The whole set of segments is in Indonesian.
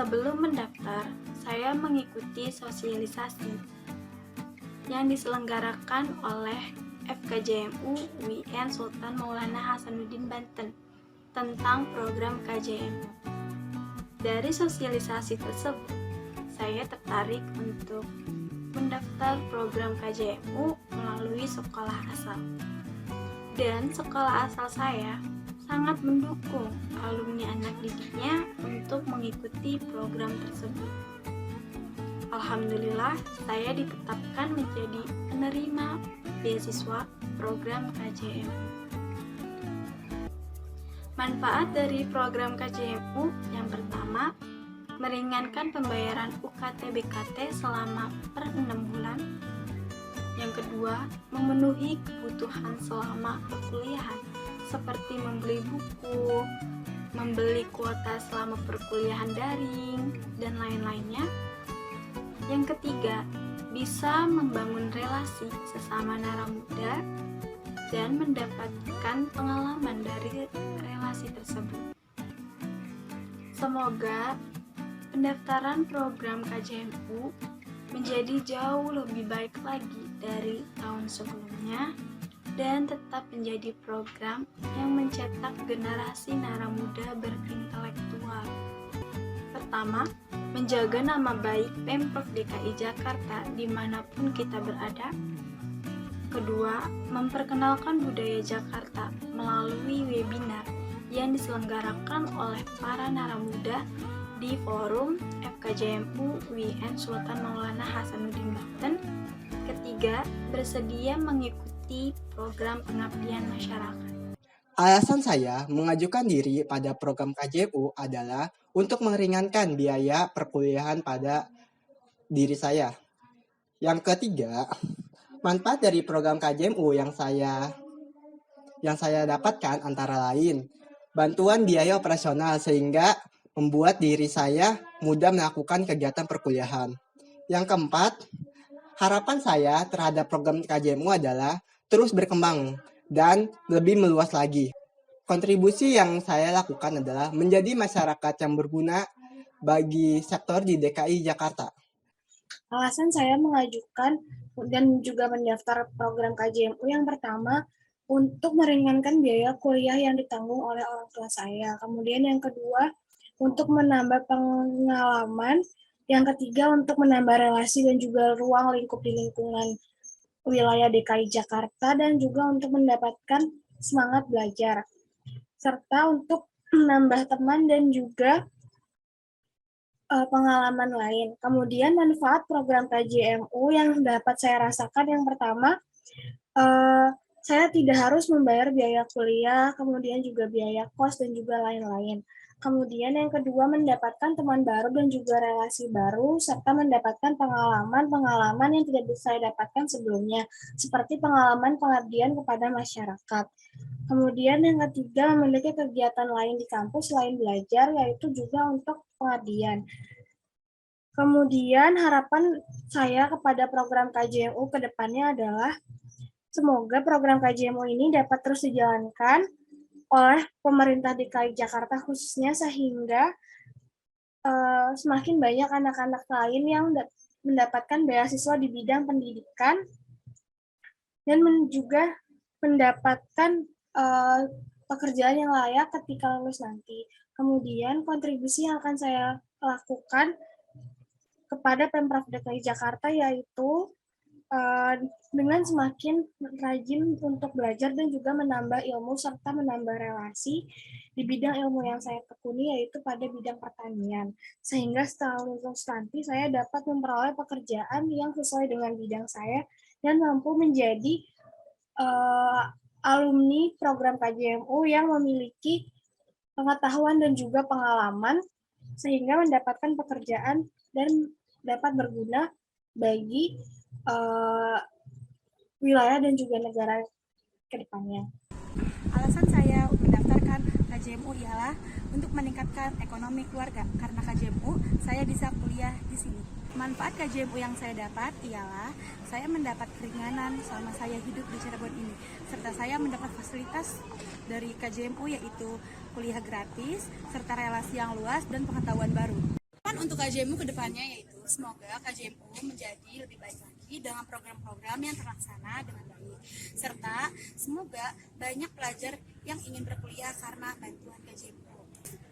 Sebelum mendaftar, saya mengikuti sosialisasi yang diselenggarakan oleh FKJMU UIN Sultan Maulana Hasanuddin Banten tentang program KJMU. Dari sosialisasi tersebut, saya tertarik untuk mendaftar program KJMU melalui sekolah asal. Dan sekolah asal saya sangat mendukung alumni anak didiknya untuk mengikuti program tersebut. Alhamdulillah, saya ditetapkan menjadi penerima beasiswa program KJMU. Manfaat dari program KJMU yang pertama, meringankan pembayaran UKT BKT selama per 6 bulan. Yang kedua, memenuhi kebutuhan selama perkuliahan seperti membeli buku, membeli kuota selama perkuliahan daring, dan lain-lainnya. Yang ketiga, bisa membangun relasi sesama narasumda dan mendapatkan pengalaman dari relasi tersebut. Semoga pendaftaran program KJMU menjadi jauh lebih baik lagi dari tahun sebelumnya dan tetap menjadi program yang mencetak generasi naramuda berintelektual. Pertama, menjaga nama baik Pemprov DKI Jakarta dimanapun kita berada. Kedua, memperkenalkan budaya Jakarta melalui webinar yang diselenggarakan oleh para naramuda di forum FKJMU UIN Sultan Maulana Hasanuddin Banten. Ketiga, bersedia mengikuti program pengabdian masyarakat. Alasan saya mengajukan diri pada program KJMU adalah untuk meringankan biaya perkuliahan pada diri saya. Yang ketiga, manfaat dari program KJMU yang saya dapatkan antara lain bantuan biaya operasional sehingga membuat diri saya mudah melakukan kegiatan perkuliahan. Yang keempat, harapan saya terhadap program KJMU adalah terus berkembang dan lebih meluas lagi. Kontribusi yang saya lakukan adalah menjadi masyarakat yang berguna bagi sektor di DKI Jakarta. Alasan saya mengajukan dan juga mendaftar program KJMU yang pertama, untuk meringankan biaya kuliah yang ditanggung oleh orang tua saya. Kemudian yang kedua, untuk menambah pengalaman. Yang ketiga, untuk menambah relasi dan juga ruang lingkup di lingkungan wilayah DKI Jakarta, dan juga untuk mendapatkan semangat belajar, serta untuk menambah teman dan juga pengalaman lain. Kemudian manfaat program KJMU yang dapat saya rasakan yang pertama, saya tidak harus membayar biaya kuliah, kemudian juga biaya kos dan juga lain-lain. Kemudian yang kedua, mendapatkan teman baru dan juga relasi baru, serta mendapatkan pengalaman yang tidak bisa saya dapatkan sebelumnya, seperti pengalaman pengabdian kepada masyarakat. Kemudian yang ketiga, memiliki kegiatan lain di kampus selain belajar, yaitu juga untuk pengabdian. Kemudian harapan saya kepada program KJMU ke depannya adalah semoga program KJMU ini dapat terus dijalankan oleh pemerintah DKI Jakarta khususnya, sehingga semakin banyak anak-anak lain yang mendapatkan beasiswa di bidang pendidikan dan juga mendapatkan pekerjaan yang layak ketika lulus nanti. Kemudian kontribusi yang akan saya lakukan kepada Pemprov DKI Jakarta yaitu dengan semakin rajin untuk belajar dan juga menambah ilmu serta menambah relasi di bidang ilmu yang saya tekuni, yaitu pada bidang pertanian. Sehingga setelah lulus nanti saya dapat memperoleh pekerjaan yang sesuai dengan bidang saya dan mampu menjadi alumni program KJMU yang memiliki pengetahuan dan juga pengalaman sehingga mendapatkan pekerjaan dan dapat berguna bagi wilayah dan juga negara ke depannya. Alasan saya mendaftarkan KJMU ialah untuk meningkatkan ekonomi keluarga. Karena KJMU, saya bisa kuliah di sini. Manfaat KJMU yang saya dapat ialah saya mendapat keringanan selama saya hidup di Cirebon ini, serta saya mendapat fasilitas dari KJMU yaitu kuliah gratis, serta relasi yang luas dan pengetahuan baru. Harapan untuk KJMU ke depannya yaitu semoga KJMU menjadi lebih baik lagi dengan program-program yang terlaksana dengan baik, serta semoga banyak pelajar yang ingin berkuliah karena bantuan KJMU.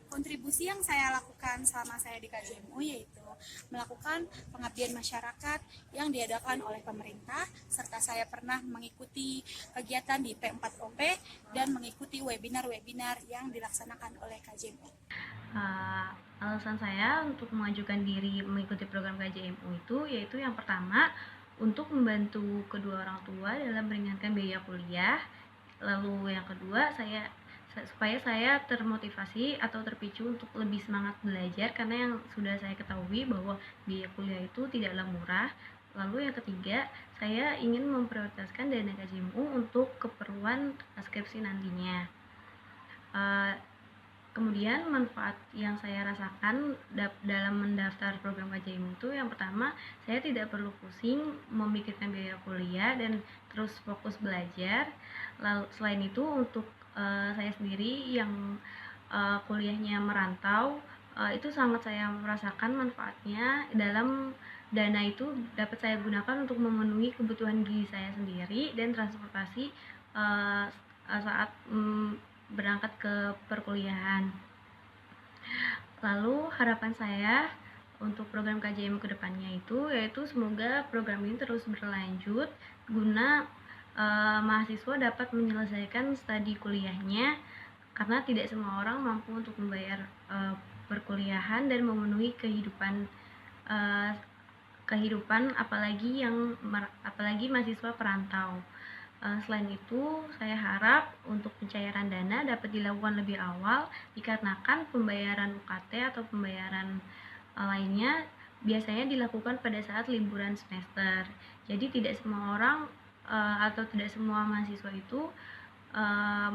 Kontribusi yang saya lakukan selama saya di KJMU yaitu melakukan pengabdian masyarakat yang diadakan oleh pemerintah, serta saya pernah mengikuti kegiatan di P4OP dan mengikuti webinar-webinar yang dilaksanakan oleh KJMU. Alasan saya untuk mengajukan diri mengikuti program KJMU itu yaitu yang pertama untuk membantu kedua orang tua dalam meringankan biaya kuliah, lalu yang kedua supaya saya termotivasi atau terpicu untuk lebih semangat belajar karena yang sudah saya ketahui bahwa biaya kuliah itu tidaklah murah. Lalu yang ketiga, saya ingin memprioritaskan dana KJMU untuk keperluan skripsi nantinya. Kemudian manfaat yang saya rasakan dalam mendaftar program KJMU itu yang pertama, saya tidak perlu pusing memikirkan biaya kuliah dan terus fokus belajar. Lalu selain itu untuk saya sendiri yang kuliahnya merantau, itu sangat saya merasakan manfaatnya. Dalam dana itu dapat saya gunakan untuk memenuhi kebutuhan diri saya sendiri dan transportasi saat berangkat ke perkuliahan. Lalu harapan saya untuk program KJMU ke depannya itu yaitu semoga program ini terus berlanjut guna mahasiswa dapat menyelesaikan studi kuliahnya karena tidak semua orang mampu untuk membayar perkuliahan dan memenuhi kehidupan apalagi mahasiswa perantau. Selain itu, saya harap untuk pencairan dana dapat dilakukan lebih awal dikarenakan pembayaran UKT atau pembayaran lainnya biasanya dilakukan pada saat liburan semester. Jadi tidak semua orang atau tidak semua mahasiswa itu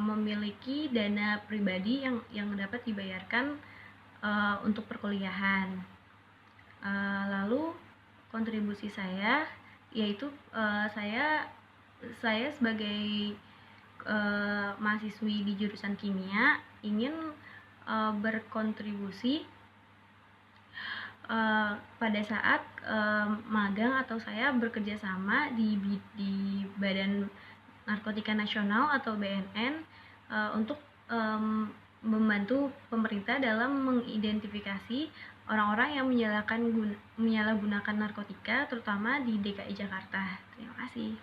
memiliki dana pribadi yang dapat dibayarkan untuk perkuliahan. Lalu kontribusi saya yaitu saya sebagai mahasiswi di jurusan kimia ingin berkontribusi pada saat magang atau saya bekerja sama di Badan Narkotika Nasional atau BNN untuk membantu pemerintah dalam mengidentifikasi orang-orang yang menyalahgunakan narkotika terutama di DKI Jakarta. Terima kasih.